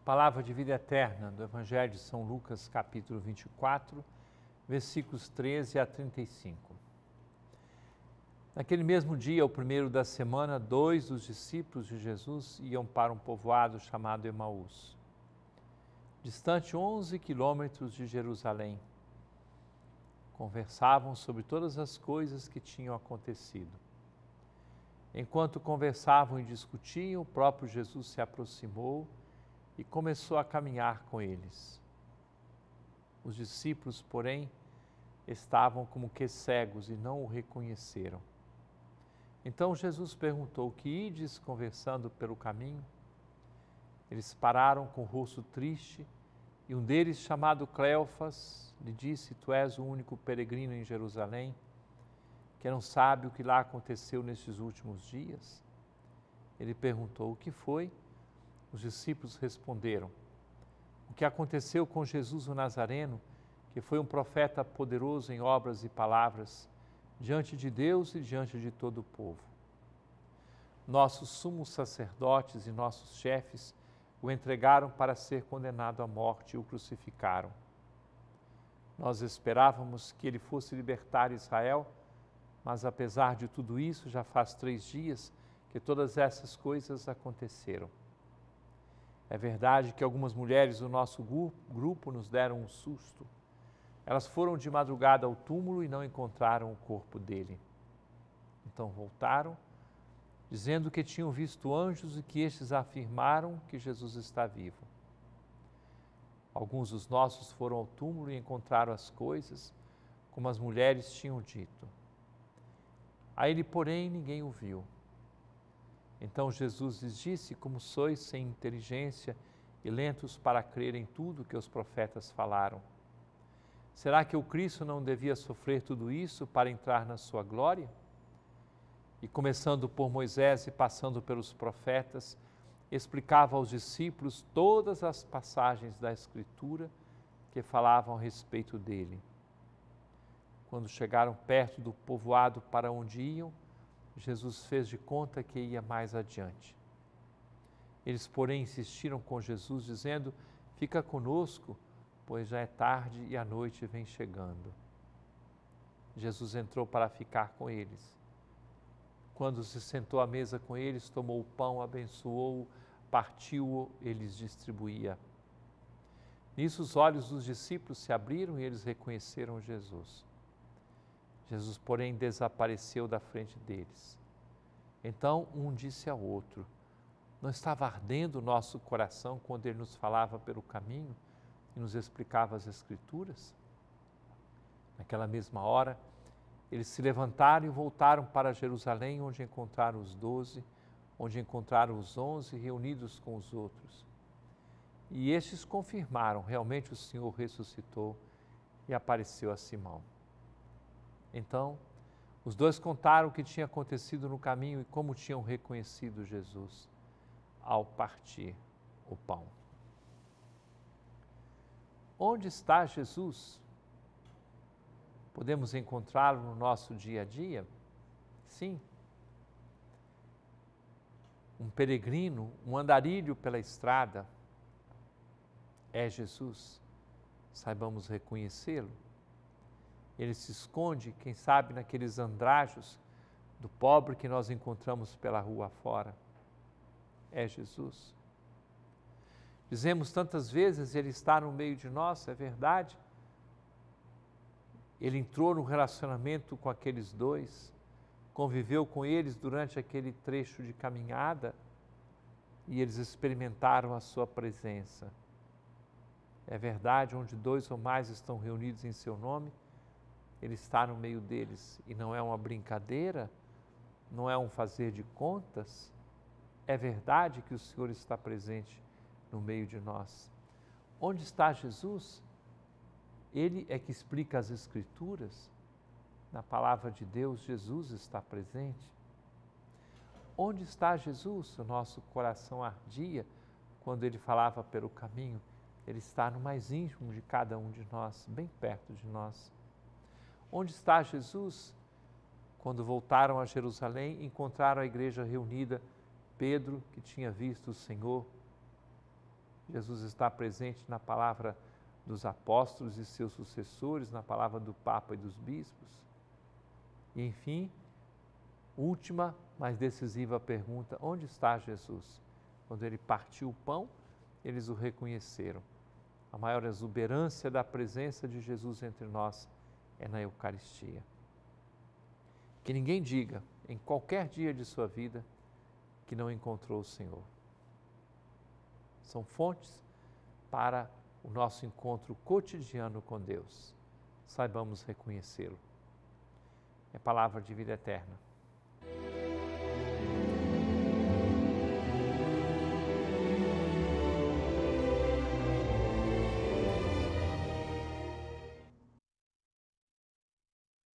Palavra de vida eterna do Evangelho de São Lucas, capítulo 24, versículos 13 a 35. Naquele mesmo dia, o primeiro da semana, 2 dos discípulos de Jesus iam para um povoado chamado Emaús, distante 11 quilômetros de Jerusalém. Conversavam sobre todas as coisas que tinham acontecido. Enquanto conversavam e discutiam, o próprio Jesus se aproximou e começou a caminhar com eles. Os discípulos, porém, estavam como que cegos e não o reconheceram. Então Jesus perguntou: que ides conversando pelo caminho? Eles pararam com o rosto triste e um deles, chamado Cleofas, lhe disse: tu és o único peregrino em Jerusalém que não sabe o que lá aconteceu nestes últimos dias? Ele perguntou: o que foi? Os discípulos responderam: o que aconteceu com Jesus o Nazareno, que foi um profeta poderoso em obras e palavras, diante de Deus e diante de todo o povo. Nossos sumos sacerdotes e nossos chefes o entregaram para ser condenado à morte e o crucificaram. Nós esperávamos que ele fosse libertar Israel, mas apesar de tudo isso, já faz 3 dias que todas essas coisas aconteceram. É verdade que algumas mulheres do nosso grupo nos deram um susto. Elas foram de madrugada ao túmulo e não encontraram o corpo dele. Então voltaram, dizendo que tinham visto anjos e que estes afirmaram que Jesus está vivo. Alguns dos nossos foram ao túmulo e encontraram as coisas, como as mulheres tinham dito. A ele, porém, ninguém o viu. Então Jesus lhes disse: como sois sem inteligência e lentos para crer em tudo que os profetas falaram. Será que o Cristo não devia sofrer tudo isso para entrar na sua glória? E começando por Moisés e passando pelos profetas, explicava aos discípulos todas as passagens da Escritura que falavam a respeito dele. Quando chegaram perto do povoado para onde iam, Jesus fez de conta que ia mais adiante. Eles, porém, insistiram com Jesus, dizendo: fica conosco, pois já é tarde e a noite vem chegando. Jesus entrou para ficar com eles. Quando se sentou à mesa com eles, tomou o pão, abençoou-o, partiu-o e lhes distribuía. Nisso os olhos dos discípulos se abriram e eles reconheceram Jesus. Jesus, porém, desapareceu da frente deles. Então um disse ao outro: não estava ardendo o nosso coração quando ele nos falava pelo caminho e nos explicava as Escrituras? Naquela mesma hora, eles se levantaram e voltaram para Jerusalém, onde encontraram os 12, onde encontraram os 11 reunidos com os outros. E estes confirmaram: realmente o Senhor ressuscitou e apareceu a Simão. Então, os 2 contaram o que tinha acontecido no caminho e como tinham reconhecido Jesus ao partir o pão. Onde está Jesus? Podemos encontrá-lo no nosso dia a dia? Sim. Um peregrino, um andarilho pela estrada é Jesus. Saibamos reconhecê-lo. Ele se esconde, quem sabe, naqueles andrajos do pobre que nós encontramos pela rua fora. É Jesus. Dizemos tantas vezes: ele está no meio de nós, é verdade. Ele entrou no relacionamento com aqueles 2, conviveu com eles durante aquele trecho de caminhada e eles experimentaram a sua presença. É verdade, onde 2 ou mais estão reunidos em seu nome, ele está no meio deles, e não é uma brincadeira, não é um fazer de contas. É verdade que o Senhor está presente no meio de nós. Onde está Jesus? Ele é que explica as Escrituras. Na palavra de Deus, Jesus está presente. Onde está Jesus? O nosso coração ardia quando ele falava pelo caminho. Ele está no mais íntimo de cada um de nós, bem perto de nós. Onde está Jesus? Quando voltaram a Jerusalém, encontraram a igreja reunida, Pedro, que tinha visto o Senhor, Jesus está presente na palavra dos apóstolos e seus sucessores, na palavra do Papa e dos bispos. E, enfim, última, mas decisiva pergunta: onde está Jesus? Quando ele partiu o pão, eles o reconheceram. A maior exuberância da presença de Jesus entre nós é na Eucaristia. Que ninguém diga, em qualquer dia de sua vida, que não encontrou o Senhor. São fontes para o nosso encontro cotidiano com Deus. Saibamos reconhecê-lo. É palavra de vida eterna.